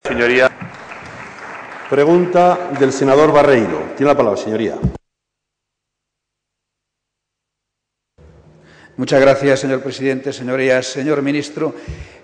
Señoría. Pregunta del senador Barreiro. Tiene la palabra, señoría. Muchas gracias, señor presidente. Señorías, señor ministro,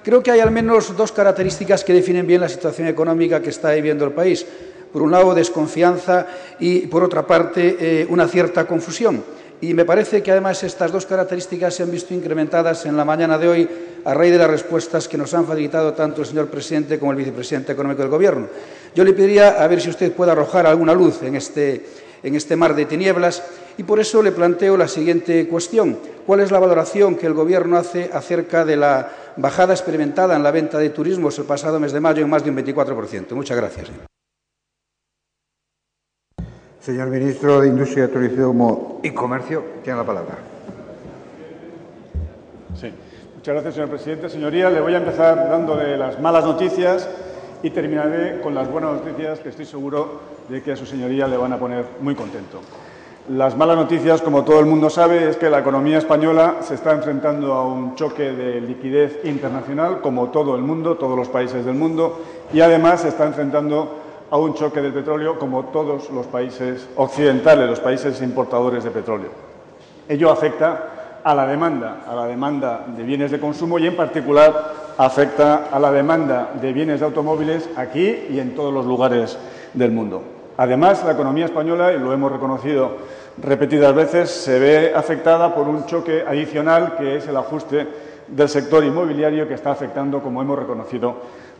creo que hay al menos dos características que definen bien la situación económica que está viviendo el país. Por un lado, desconfianza y, por otra parte, una cierta confusión. Y me parece que, además, estas dos características se han visto incrementadas en la mañana de hoy a raíz de las respuestas que nos han facilitado tanto el señor presidente como el vicepresidente económico del Gobierno. Yo le pediría a ver si usted puede arrojar alguna luz en este mar de tinieblas y por eso le planteo la siguiente cuestión. ¿Cuál es la valoración que el Gobierno hace acerca de la bajada experimentada en la venta de turismos el pasado mes de mayo en más de un 24%? Muchas gracias. Señor Ministro de Industria, Turismo y Comercio, tiene la palabra. Sí. Muchas gracias, señor presidente. Señoría, le voy a empezar dándole las malas noticias y terminaré con las buenas noticias que estoy seguro de que a su señoría le van a poner muy contento. Las malas noticias, como todo el mundo sabe, es que la economía española se está enfrentando a un choque de liquidez internacional, como todo el mundo, todos los países del mundo, y además se está enfrentando a un choque del petróleo, como todos los países occidentales, los países importadores de petróleo. Ello afecta a la demanda de bienes de consumo y, en particular, afecta a la demanda de bienes de automóviles aquí y en todos los lugares del mundo. Además, la economía española, y lo hemos reconocido repetidas veces, se ve afectada por un choque adicional que es el ajuste del sector inmobiliario que está afectando, como hemos reconocido,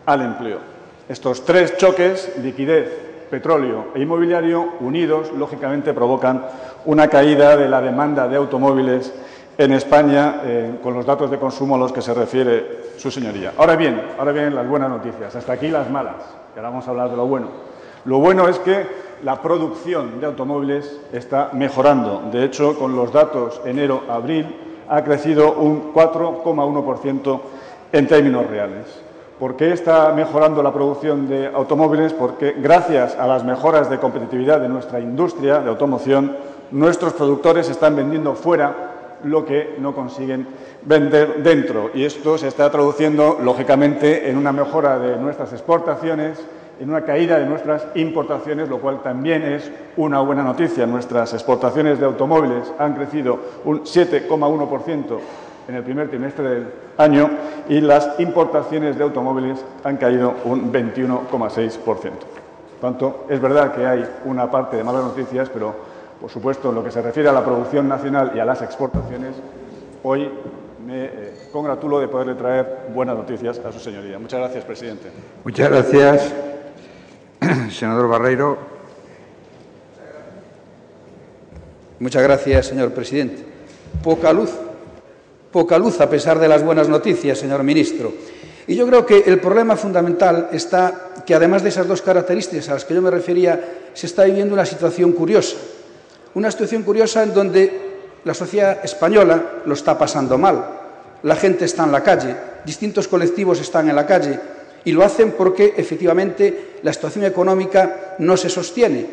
al empleo. Estos tres choques, liquidez, petróleo e inmobiliario, unidos, lógicamente, provocan una caída de la demanda de automóviles en España, con los datos de consumo a los que se refiere su señoría. Ahora bien, las buenas noticias. Hasta aquí las malas, que ahora vamos a hablar de lo bueno. Lo bueno es que la producción de automóviles está mejorando. De hecho, con los datos enero-abril, ha crecido un 4,1% en términos reales. ¿Por qué está mejorando la producción de automóviles? Porque, gracias a las mejoras de competitividad de nuestra industria de automoción, nuestros productores están vendiendo fuera lo que no consiguen vender dentro. Y esto se está traduciendo, lógicamente, en una mejora de nuestras exportaciones, en una caída de nuestras importaciones, lo cual también es una buena noticia. Nuestras exportaciones de automóviles han crecido un 7,1% en el primer trimestre del año y las importaciones de automóviles han caído un 21,6%. Por tanto, es verdad que hay una parte de malas noticias, pero, por supuesto, en lo que se refiere a la producción nacional y a las exportaciones, hoy me congratulo de poderle traer buenas noticias a su señoría. Muchas gracias, presidente. Muchas gracias, senador Barreiro. Muchas gracias, señor presidente. Poca luz a pesar de las buenas noticias, señor ministro. Y yo creo que el problema fundamental está que, además de esas dos características a las que yo me refería, se está viviendo una situación curiosa. Una situación curiosa en donde la sociedad española lo está pasando mal. La gente está en la calle, distintos colectivos están en la calle y lo hacen porque, efectivamente, la situación económica no se sostiene.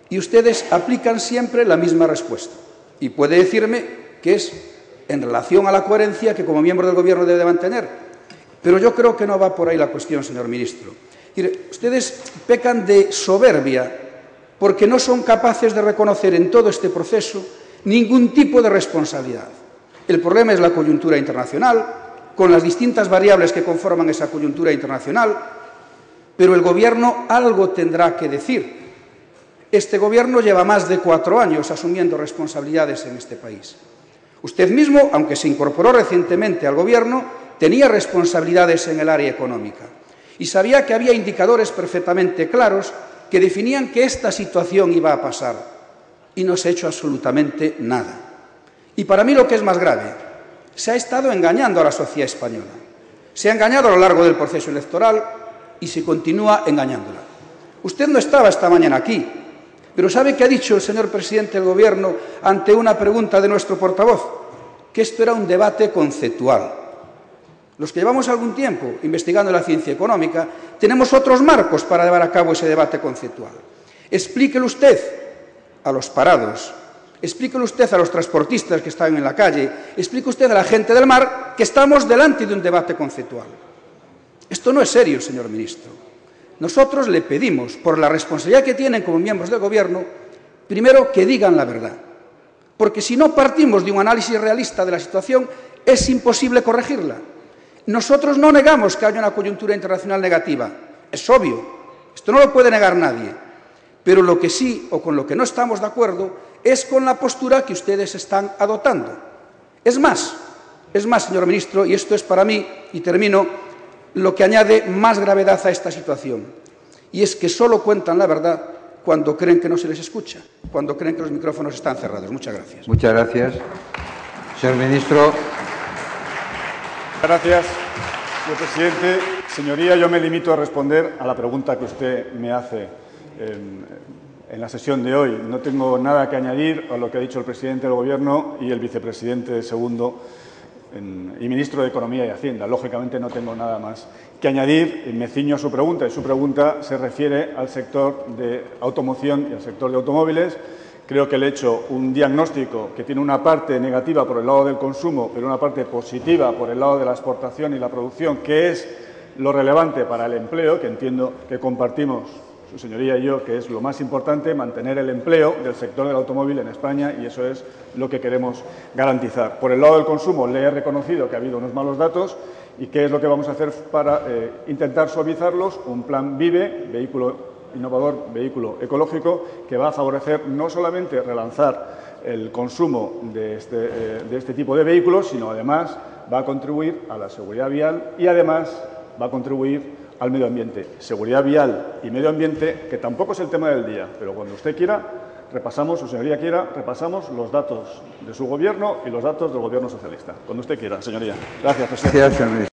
Y ustedes aplican siempre la misma respuesta. Y puede decirme que es en relación a la coherencia que como miembro del Gobierno debe de mantener. Pero yo creo que no va por ahí la cuestión, señor ministro. Mire, ustedes pecan de soberbia porque no son capaces de reconocer en todo este proceso ningún tipo de responsabilidad. El problema es la coyuntura internacional, con las distintas variables que conforman esa coyuntura internacional, pero el Gobierno algo tendrá que decir. Este Gobierno lleva más de 4 años asumiendo responsabilidades en este país. Usted mismo, aunque se incorporó recientemente al Gobierno, tenía responsabilidades en el área económica y sabía que había indicadores perfectamente claros que definían que esta situación iba a pasar y no se ha hecho absolutamente nada. Y para mí lo que es más grave, se ha estado engañando a la sociedad española. Se ha engañado a lo largo del proceso electoral y se continúa engañándola. Usted no estaba esta mañana aquí, pero ¿sabe qué ha dicho el señor presidente del Gobierno ante una pregunta de nuestro portavoz? Que esto era un debate conceptual. Los que llevamos algún tiempo investigando la ciencia económica tenemos otros marcos para llevar a cabo ese debate conceptual. Explíquelo usted a los parados, explíquelo usted a los transportistas que están en la calle, explique usted a la gente del mar que estamos delante de un debate conceptual. Esto no es serio, señor ministro. Nosotros le pedimos, por la responsabilidad que tienen como miembros del Gobierno, primero que digan la verdad. Porque si no partimos de un análisis realista de la situación, es imposible corregirla. Nosotros no negamos que haya una coyuntura internacional negativa. Es obvio. Esto no lo puede negar nadie. Pero lo que sí, o con lo que no estamos de acuerdo, es con la postura que ustedes están adoptando. Es más, señor ministro, y esto es para mí, y termino, lo que añade más gravedad a esta situación. Y es que solo cuentan la verdad cuando creen que no se les escucha, cuando creen que los micrófonos están cerrados. Muchas gracias. Muchas gracias. Señor ministro. Gracias, señor presidente. Señoría, yo me limito a responder a la pregunta que usted me hace en la sesión de hoy. No tengo nada que añadir a lo que ha dicho el presidente del Gobierno y el vicepresidente segundo y ministro de Economía y Hacienda. Lógicamente no tengo nada más que añadir. Me ciño a su pregunta y su pregunta se refiere al sector de automoción y al sector de automóviles. Creo que le he hecho un diagnóstico que tiene una parte negativa por el lado del consumo, pero una parte positiva por el lado de la exportación y la producción, que es lo relevante para el empleo, que entiendo que compartimos su señoría y yo, que es lo más importante, mantener el empleo del sector del automóvil en España, y eso es lo que queremos garantizar. Por el lado del consumo, le he reconocido que ha habido unos malos datos y qué es lo que vamos a hacer para intentar suavizarlos. Un plan VIVE, vehículo innovador, vehículo ecológico, que va a favorecer no solamente relanzar el consumo de este tipo de vehículos, sino además va a contribuir a la seguridad vial y además va a contribuir al medio ambiente. Seguridad vial y medio ambiente, que tampoco es el tema del día, pero cuando usted quiera, repasamos, su señoría quiera, repasamos los datos de su Gobierno y los datos del Gobierno socialista. Cuando usted quiera, señoría. Gracias, presidente. Gracias, señor ministro.